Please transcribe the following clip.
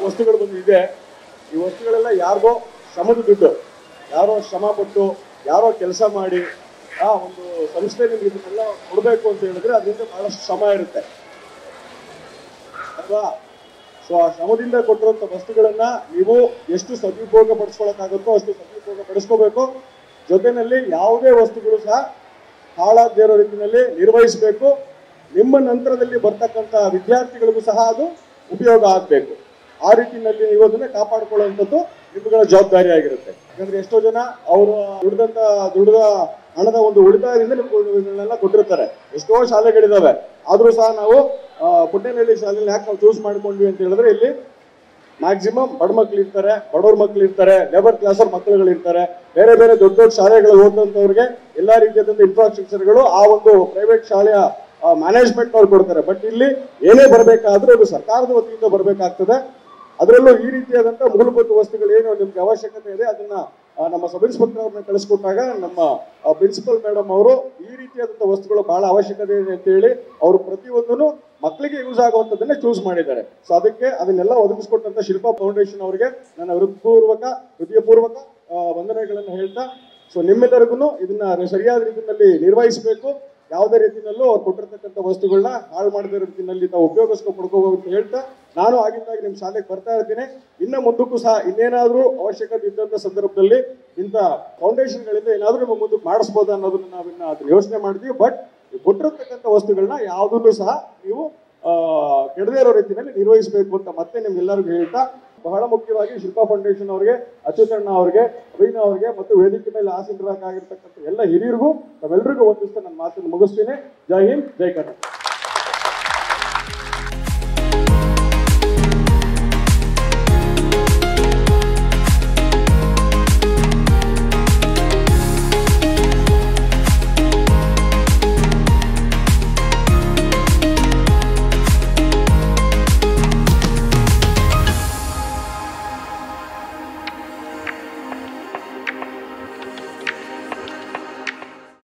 ವಸ್ತುಗಳು ಬಂದಿದೆ. ಈ ವಸ್ತುಗಳೆಲ್ಲ ಯಾರಿಗೋ ಶ್ರಮದ ದುಡ್ಡು, ಯಾರೋ ಶ್ರಮ ಪಟ್ಟು ಯಾರೋ ಕೆಲಸ ಮಾಡಿ ಆ ಒಂದು ಸಂಸ್ಥೆ ನಿಮ್ಗೆ ಇದನ್ನೆಲ್ಲ ಕೊಡಬೇಕು ಅಂತ ಹೇಳಿದ್ರೆ ಅದರಿಂದ ಬಹಳಷ್ಟು ಶ್ರಮ ಇರುತ್ತೆ ಅಲ್ವಾ. ಸೊ ಆ ಶ್ರಮದಿಂದ ಕೊಟ್ಟಿರುವಂಥ ವಸ್ತುಗಳನ್ನ ನೀವು ಎಷ್ಟು ಸದುಪಯೋಗ ಪಡಿಸ್ಕೊಳಕ್ಕಾಗುತ್ತೋ ಅಷ್ಟು ಸದುಪಯೋಗ ಪಡಿಸ್ಕೋಬೇಕು. ಜೊತೆಯಲ್ಲಿ ಯಾವುದೇ ವಸ್ತುಗಳು ಸಹ ಹಾಳಾಗದೇ ಇರೋ ರೀತಿಯಲ್ಲಿ ನಿರ್ವಹಿಸಬೇಕು. ನಿಮ್ಮ ನಂತರದಲ್ಲಿ ಬರ್ತಕ್ಕಂಥ ವಿದ್ಯಾರ್ಥಿಗಳಿಗೂ ಸಹ ಅದು ಉಪಯೋಗ ಆಗಬೇಕು. ಆ ರೀತಿಯಲ್ಲಿ ನೀವು ಅದನ್ನ ಕಾಪಾಡಿಕೊಳ್ಳುವಂಥದ್ದು ನಿಮ್ಮಗಳ ಜವಾಬ್ದಾರಿಯಾಗಿರುತ್ತೆ. ಯಾಕಂದ್ರೆ ಎಷ್ಟೋ ಜನ ಅವರು ದುಡಿದ ಹಣದ ಒಂದು ಉಳಿತಾಯದಿಂದ ನಿಮ್ಗೆಲ್ಲ ಕೊಟ್ಟಿರ್ತಾರೆ. ಎಷ್ಟೋ ಶಾಲೆಗಳಿದಾವೆ, ಆದ್ರೂ ಸಹ ನಾವು ಪುಟ್ಟೇನಹಳ್ಳಿ ಶಾಲೆಯಲ್ಲಿ ಯಾಕೆ ನಾವು ಚೂಸ್ ಮಾಡ್ಕೊಂಡ್ವಿ ಅಂತ ಹೇಳಿದ್ರೆ ಇಲ್ಲಿ ಮ್ಯಾಕ್ಸಿಮಮ್ ಬಡ ಮಕ್ಳು ಇರ್ತಾರೆ, ಬಡವ್ರ ಮಕ್ಳು ಇರ್ತಾರೆ, ಲೇಬರ್ ಕ್ಲಾಸ್ ಅವ್ರ ಮಕ್ಕಳುಗಳು ಇರ್ತಾರೆ. ಬೇರೆ ಬೇರೆ ದೊಡ್ಡ ದೊಡ್ಡ ಶಾಲೆಗಳು ಓದಂತವ್ರಿಗೆ ಎಲ್ಲಾ ರೀತಿಯಾದಂಥ ಇನ್ಫ್ರಾಸ್ಟ್ರಕ್ಚರ್ಗಳು ಆ ಒಂದು ಪ್ರೈವೇಟ್ ಶಾಲೆಯ ಮ್ಯಾನೇಜ್ಮೆಂಟ್ ಅವ್ರು ಕೊಡ್ತಾರೆ. ಬಟ್ ಇಲ್ಲಿ ಏನೇ ಬರಬೇಕಾದ್ರೂ ಅದು ಸರ್ಕಾರದ ವತಿಯಿಂದ ಬರಬೇಕಾಗ್ತದೆ. ಅದರಲ್ಲೂ ಈ ರೀತಿಯಾದಂಥ ಮೂಲಭೂತ ವಸ್ತುಗಳು ಏನು ನಿಮ್ಗೆ ಅವಶ್ಯಕತೆ ಇದೆ ಅದನ್ನ ನಮ್ಮ ಸಬ್ ಇನ್ಸ್ಪೆಕ್ಟರ್ ಅವ್ರನ್ನ ಕಳಿಸ್ಕೊಟ್ಟಾಗ ನಮ್ಮ ಪ್ರಿನ್ಸಿಪಲ್ ಮೇಡಮ್ ಅವರು ಈ ರೀತಿಯಾದಂಥ ವಸ್ತುಗಳು ಬಹಳ ಅವಶ್ಯಕತೆ ಇದೆ ಅಂತ ಹೇಳಿ ಅವರು ಪ್ರತಿಯೊಂದನ್ನು ಮಕ್ಕಳಿಗೆ ಯೂಸ್ ಆಗುವಂಥದ್ದನ್ನೇ ಚೂಸ್ ಮಾಡಿದ್ದಾರೆ. ಸೊ ಅದಕ್ಕೆ ಅದನ್ನೆಲ್ಲ ಒದಗಿಸ್ಕೊಟ್ಟಂತ ಶಿಲ್ಪಾ ಫೌಂಡೇಶನ್ ಅವರಿಗೆ ನನ್ನ ಹೃದಯಪೂರ್ವಕ ವಂದನೆಗಳನ್ನು ಹೇಳ್ತಾ, ಸೊ ನಿಮ್ಮೆಲ್ಲರಿಗೂ ಇದನ್ನ ಸರಿಯಾದ ರೀತಿಯಲ್ಲಿ ನಿರ್ವಹಿಸಬೇಕು. ಯಾವುದೇ ರೀತಿಯಲ್ಲೂ ಅವ್ರು ಕೊಟ್ಟಿರ್ತಕ್ಕಂಥ ವಸ್ತುಗಳನ್ನ ಹಾಳು ಮಾಡದೇ ರೀತಿಯಲ್ಲಿ ನಾವು ಪಡ್ಕೋಬೇಕು ಅಂತ ಹೇಳ್ತಾ ನಾನು ಆಗಿಂದಾಗಿ ನಿಮ್ಮ ಶಾಲೆಗೆ ಬರ್ತಾ ಇರ್ತೀನಿ. ಇನ್ನು ಮುಂದಕ್ಕೂ ಸಹ ಇನ್ನೇನಾದ್ರೂ ಅವಶ್ಯಕತೆ ಇದ್ದಂಥ ಸಂದರ್ಭದಲ್ಲಿ ಇಂಥ ಫೌಂಡೇಶನ್ಗಳಿಂದ ಏನಾದ್ರೂ ನಿಮ್ಮ ಮುಂದಕ್ಕೆ ಮಾಡಿಸ್ಬೋದ ಅನ್ನೋದನ್ನ ನಾವಿನ್ನ ಅದನ್ನ ಯೋಚನೆ ಮಾಡಿದ್ವಿ. ಬಟ್ ಕೊಟ್ಟಿರ್ತಕ್ಕಂಥ ವಸ್ತುಗಳನ್ನ ಯಾವುದನ್ನು ಸಹ ನೀವು ಕೆಡದೇ ಇರೋ ರೀತಿಯಲ್ಲಿ ನಿರ್ವಹಿಸಬೇಕು ಅಂತ ಮತ್ತೆ ನಿಮ್ಗೆಲ್ಲರಿಗೂ ಹೇಳ್ತಾ, ಬಹಳ ಮುಖ್ಯವಾಗಿ ಶಿಲ್ಪಾ ಫೌಂಡೇಶನ್ ಅವರಿಗೆ, ಅಚ್ಯುತಣ್ಣ ಅವರಿಗೆ, ಅಭಿನವ್ ಅವರಿಗೆ ಮತ್ತು ವೇದಿಕೆ ಮೇಲೆ ಆಸೀನರಾಗಿರ್ತಕ್ಕಂಥ ಎಲ್ಲ ಹಿರಿಯರಿಗೂ ನಾವೆಲ್ಲರಿಗೂ ವಂದಿಸ್ತಾ ನನ್ನ ಮಾತನ್ನು ಮುಗಿಸ್ತೀನಿ. ಜೈ ಹಿಂದ್, ಜೈ ಕರ್ನಾಟಕ.